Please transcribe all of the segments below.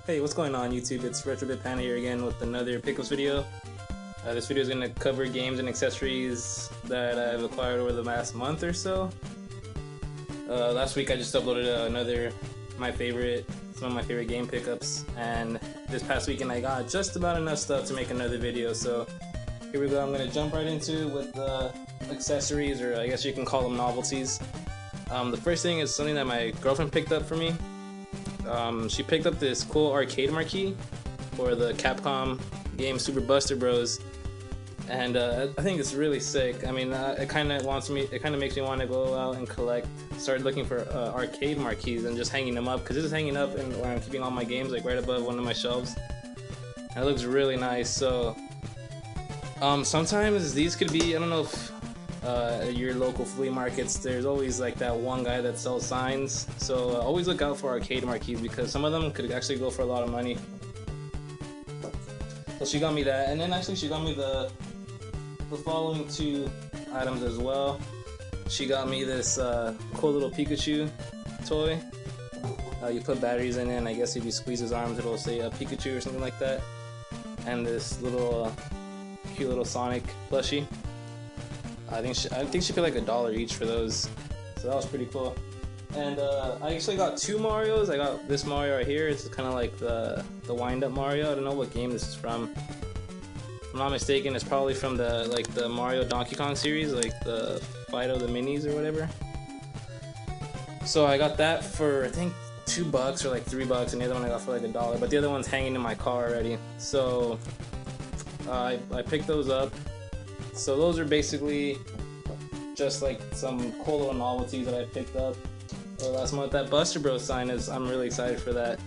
Hey, what's going on YouTube? It's RetroBitPanda here again with another pickups video. This video is going to cover games and accessories that I've acquired over the last month or so. Last week I just uploaded some of my favorite game pickups, and this past weekend I got just about enough stuff to make another video. So here we go. I'm going to jump right into it with the accessories, or I guess you can call them novelties. The first thing is something that my girlfriend picked up for me. She picked up this cool arcade marquee for the Capcom game Super Buster Bros, and I think it's really sick. I mean, it kind of makes me want to go out and start looking for arcade marquees and just hanging them up, because this is hanging up and where I'm keeping all my games, like right above one of my shelves. And it looks really nice. So sometimes these could be, I don't know if at your local flea markets, there's always like that one guy that sells signs, so always look out for arcade marquees, because some of them could actually go for a lot of money. So she got me that, and then actually she got me the following two items as well. She got me this cool little Pikachu toy. You put batteries in it, and I guess if you squeeze his arms it'll say Pikachu or something like that. And this little cute little Sonic plushie. I think she paid like $1 each for those, so that was pretty cool. And I actually got two Marios. I got this Mario right here. It's kind of like the wind-up Mario. I don't know what game this is from. If I'm not mistaken, it's probably from the Mario Donkey Kong series, like the Fight of the Minis or whatever. So I got that for I think $2 or like $3, and the other one I got for like $1. But the other one's hanging in my car already. So I picked those up. So those are basically just like some cool little novelties that I picked up last month. That Buster Bros sign I'm really excited for that.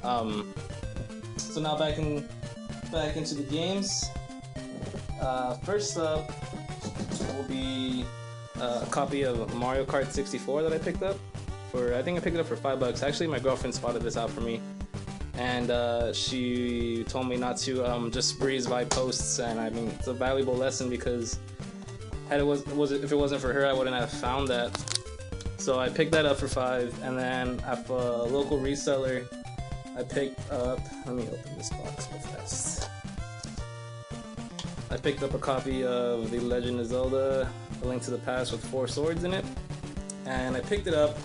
So now back into the games. First up will be a copy of Mario Kart 64 that I picked up I think I picked it up for $5. Actually, my girlfriend spotted this out for me, and she told me not to just breeze by posts, and I mean, it's a valuable lesson, because if it wasn't for her, I wouldn't have found that. So I picked that up for $5, and then at a local reseller I picked up, let me open this box real fast. I picked up a copy of The Legend of Zelda: A Link to the Past with 4 swords in it, and I picked it up.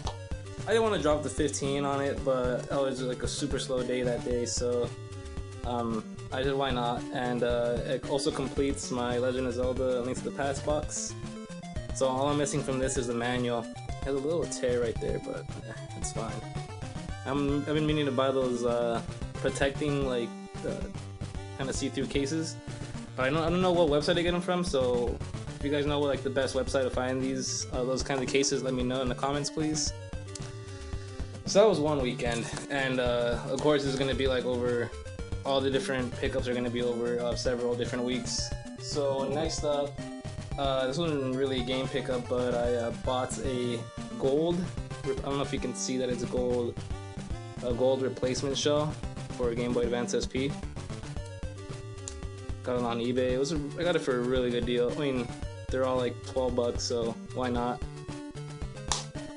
I didn't want to drop the 15 on it, but it was like a super slow day that day, so I did, why not? And it also completes my Legend of Zelda: A Link to the Past box. So all I'm missing from this is the manual. It has a little tear right there, but it's fine. I've been meaning to buy those protecting, like, kind of see-through cases, but I don't know what website I get them from. So if you guys know what, like, the best website to find those kinds of cases, let me know in the comments, please. So that was one weekend, and of course it's going to be like over, all the different pickups are going to be over several different weeks. So next up, this wasn't really a game pickup, but I bought a gold, I don't know if you can see that it's a gold replacement shell for a Game Boy Advance SP. Got it on eBay. I got it for a really good deal. I mean, they're all like $12, so why not?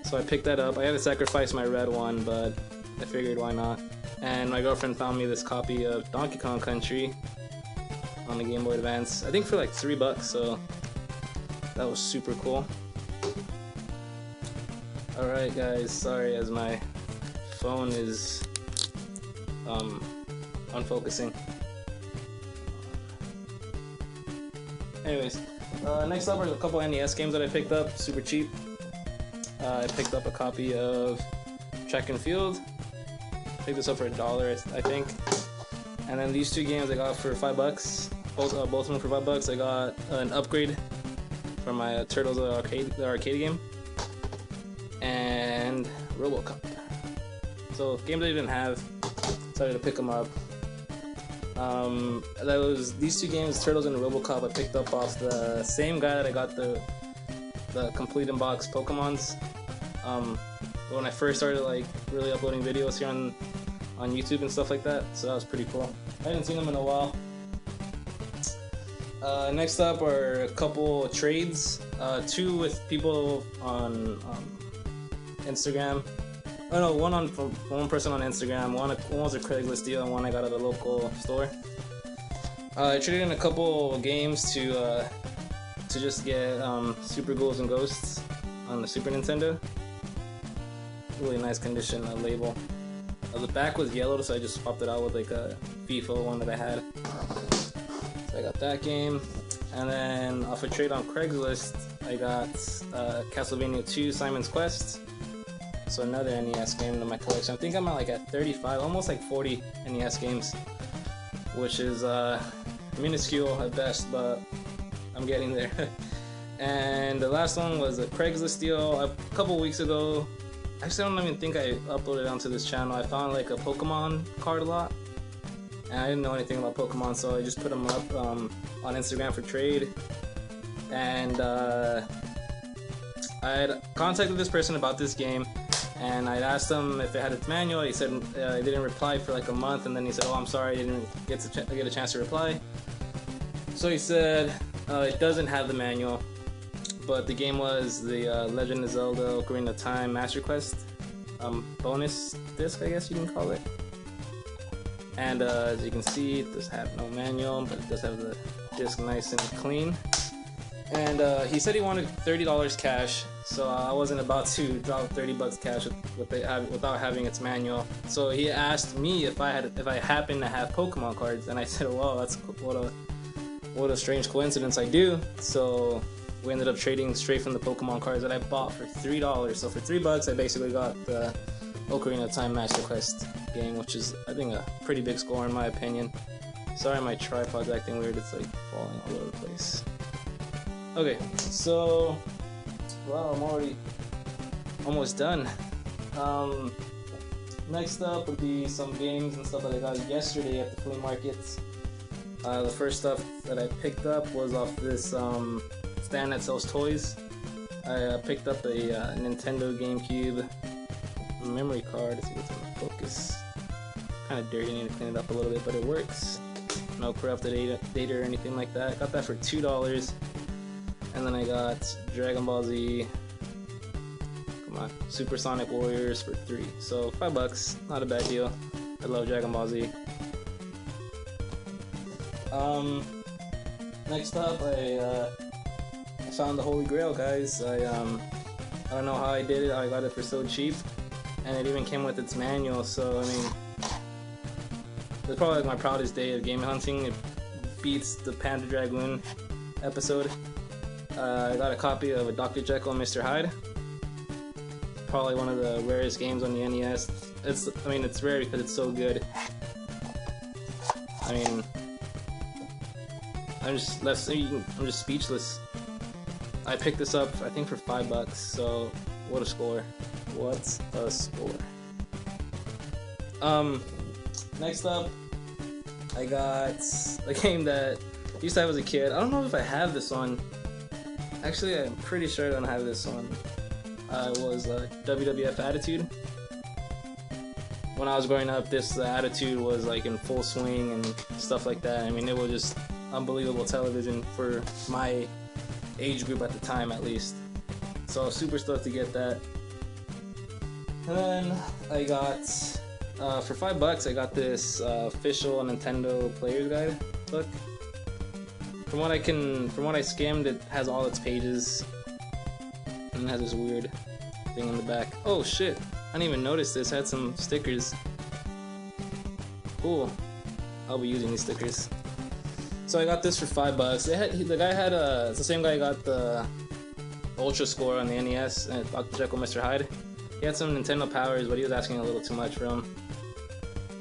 So I picked that up. I had to sacrifice my red one, but I figured why not. And my girlfriend found me this copy of Donkey Kong Country on the Game Boy Advance, I think for like $3, so that was super cool. Alright guys, sorry as my phone is unfocusing. Anyways, next up are a couple NES games that I picked up, super cheap. I picked up a copy of Track and Field. Picked this up for $1, I think. And then these two games I got for $5. Both of them for $5. I got an upgrade for my Turtles the arcade game, and RoboCop. So games I didn't have, decided to pick them up. These two games, Turtles and RoboCop, I picked up off the same guy that I got the complete in box Pokemons. When I first started like really uploading videos here on YouTube and stuff like that, so that was pretty cool. I hadn't seen them in a while. Next up are a couple trades, two with people on Instagram, Oh no, one for one person on Instagram, one was a Craigslist deal, and one I got at a local store. I traded in a couple games to just get Super Ghouls and Ghosts on the Super Nintendo. Really nice condition label. The back was yellowed, so I just swapped it out with like a FIFA one that I had. So I got that game, and then off a trade on Craigslist, I got Castlevania 2 Simon's Quest. So another NES game in my collection. I think I'm at 35, almost like 40 NES games, which is minuscule at best, but I'm getting there. And the last one was a Craigslist deal a couple weeks ago. Actually, I don't even think I uploaded it onto this channel. I found like a Pokemon card lot, and I didn't know anything about Pokemon, so I just put them up on Instagram for trade. And I had contacted this person about this game, and I'd asked him if it had its manual. He said he didn't reply for like a month, and then he said, "Oh, I'm sorry, I didn't get a chance to reply." So he said it doesn't have the manual, but the game was the Legend of Zelda Ocarina of Time Master Quest bonus disc, I guess you can call it. And as you can see, it does have no manual, but it does have the disc nice and clean. And he said he wanted $30 cash, so I wasn't about to drop $30 cash without having its manual. So he asked me if I happen to have Pokemon cards, and I said, "Well, that's what a strange coincidence, I do." So we ended up trading straight from the Pokemon cards that I bought for $3. So for $3, I basically got the Ocarina of Time Master Quest game, which is, I think, a pretty big score in my opinion. Sorry, my tripod's acting weird. It's like falling all over the place. Okay, so, wow, I'm already almost done. Next up would be some games and stuff that I got yesterday at the flea markets. The first stuff that I picked up was off this stand that sells toys. I picked up a Nintendo GameCube memory card. Let's see what's in the focus. Kind of dirty, I need to clean it up a little bit, but it works. No corrupted data or anything like that. I got that for $2. And then I got Dragon Ball Z, come on, Supersonic Warriors for $3. So $5, not a bad deal. I love Dragon Ball Z. Next up, I found the Holy Grail, guys. I don't know how I did it. I got it for so cheap, and it even came with its manual. So I mean, it's probably like my proudest day of game hunting. It beats the Panda Dragoon episode. I got a copy of a Dr. Jekyll and Mr. Hyde. Probably one of the rarest games on the NES. It's rare because it's so good. I mean, I'm just speechless. I picked this up, I think, for $5. So what a score! What a score! Next up, I got a game that I used to have as a kid. I don't know if I have this one. Actually, I'm pretty sure I don't have this one. It was WWF Attitude. When I was growing up, this Attitude was like in full swing and stuff like that. I mean, it was just unbelievable television for my age group at the time, at least. So I was super stoked to get that. And then I got, for $5, I got this official Nintendo Player's Guide book. From what I skimmed, it has all its pages, and it has this weird thing in the back. Oh shit! I didn't even notice this. It had some stickers. Cool. I'll be using these stickers. So I got this for $5. The guy had it's the same guy who got the Ultra Score on the NES and Dr. Jekyll, Mr. Hyde. He had some Nintendo powers, but he was asking a little too much for him.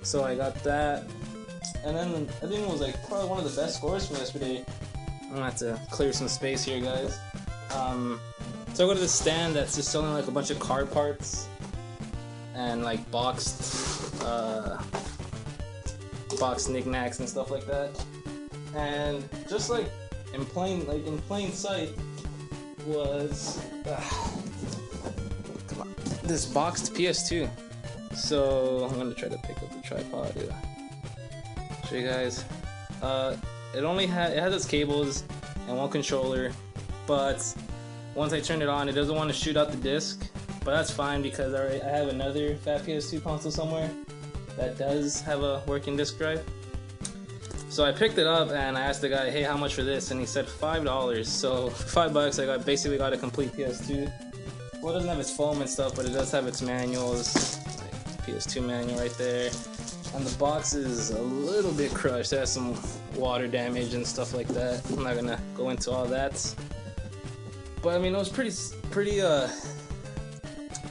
So I got that. And then I think it was like probably one of the best scores from yesterday. I'm gonna have to clear some space here, guys. So I go to this stand that's just selling like a bunch of car parts and like boxed knickknacks and stuff like that. And just like in plain sight was come on, this boxed PS2. So I'm gonna try to pick up the tripod. Show you guys. It has its cables and one controller, but once I turn it on, it doesn't want to shoot out the disc. but that's fine because I have another fat PS2 console somewhere that does have a working disk drive. So I picked it up and I asked the guy, hey, how much for this? And he said $5. So for $5 I basically got a complete PS2. Well, it doesn't have its foam and stuff, but it does have its manuals. Like PS2 manual right there. And the box is a little bit crushed. It has some water damage and stuff like that. I'm not gonna go into all that. But I mean, it was pretty.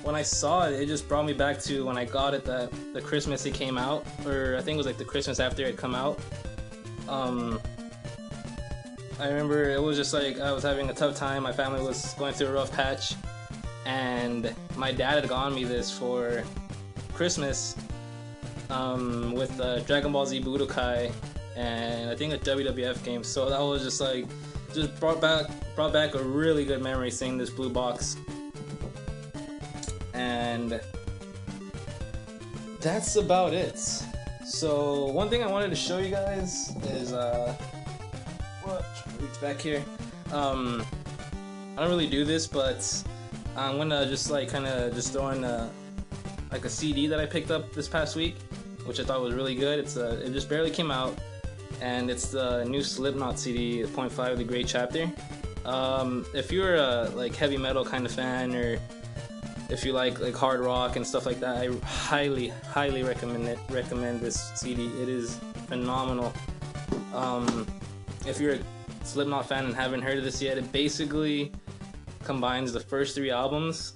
When I saw it, it just brought me back to when I got it the Christmas it came out, or I think it was like the Christmas after it had come out. I remember it was just like I was having a tough time. My family was going through a rough patch, and my dad had gotten me this for Christmas with Dragon Ball Z Budokai and I think a WWF game. So that was just like brought back a really good memory seeing this blue box. And that's about it. So one thing I wanted to show you guys is reach back here. I don't really do this, but I'm gonna just like kind of just throw in like a CD that I picked up this past week, which I thought was really good. It just barely came out, and it's the new Slipknot CD, 0.5 The Great Chapter. If you're a like heavy metal kind of fan, or if you like hard rock and stuff like that, I highly recommend this CD. It is phenomenal. If you're a Slipknot fan and haven't heard of this yet, it basically combines the first 3 albums,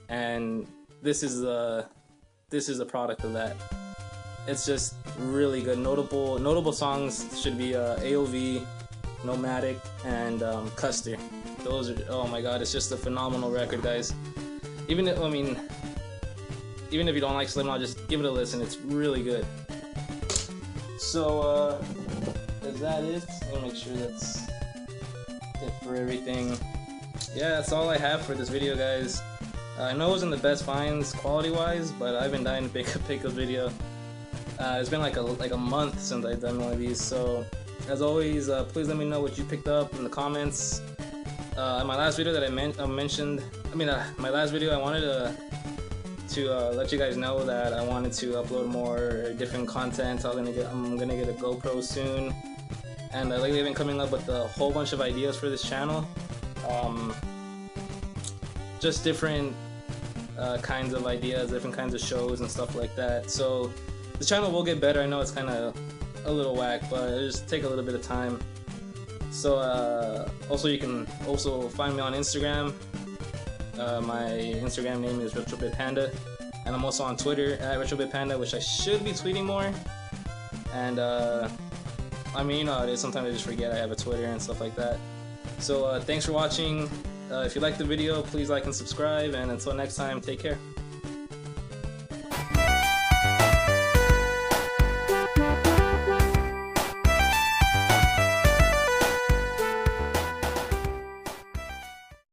and this is a product of that. It's just really good. Notable songs should be AOV, Nomadic, and Custer. Those are, oh my god, it's just a phenomenal record, guys. Even if you don't like Slipknot, just give it a listen. It's really good. So is that it? Let me make sure that's it for everything. Yeah, that's all I have for this video, guys. I know it wasn't the best finds quality-wise, but I've been dying to pick a video. It's been like a month since I've done one of these. So as always, please let me know what you picked up in the comments. In my last video that I mentioned, my last video I wanted to let you guys know that I wanted to upload more different content. I'm gonna get a GoPro soon, and lately I've been coming up with a whole bunch of ideas for this channel. Just different kinds of ideas, different kinds of shows and stuff like that. So the channel will get better. I know it's kind of a little whack, but it'll just take a little bit of time. So also you can also find me on Instagram. My Instagram name is RetroBitPanda, and I'm also on Twitter at RetroBitPanda, which I should be tweeting more. And I mean, you know how it is, sometimes I just forget I have a Twitter and stuff like that. So thanks for watching. If you liked the video, please like and subscribe, and until next time, take care.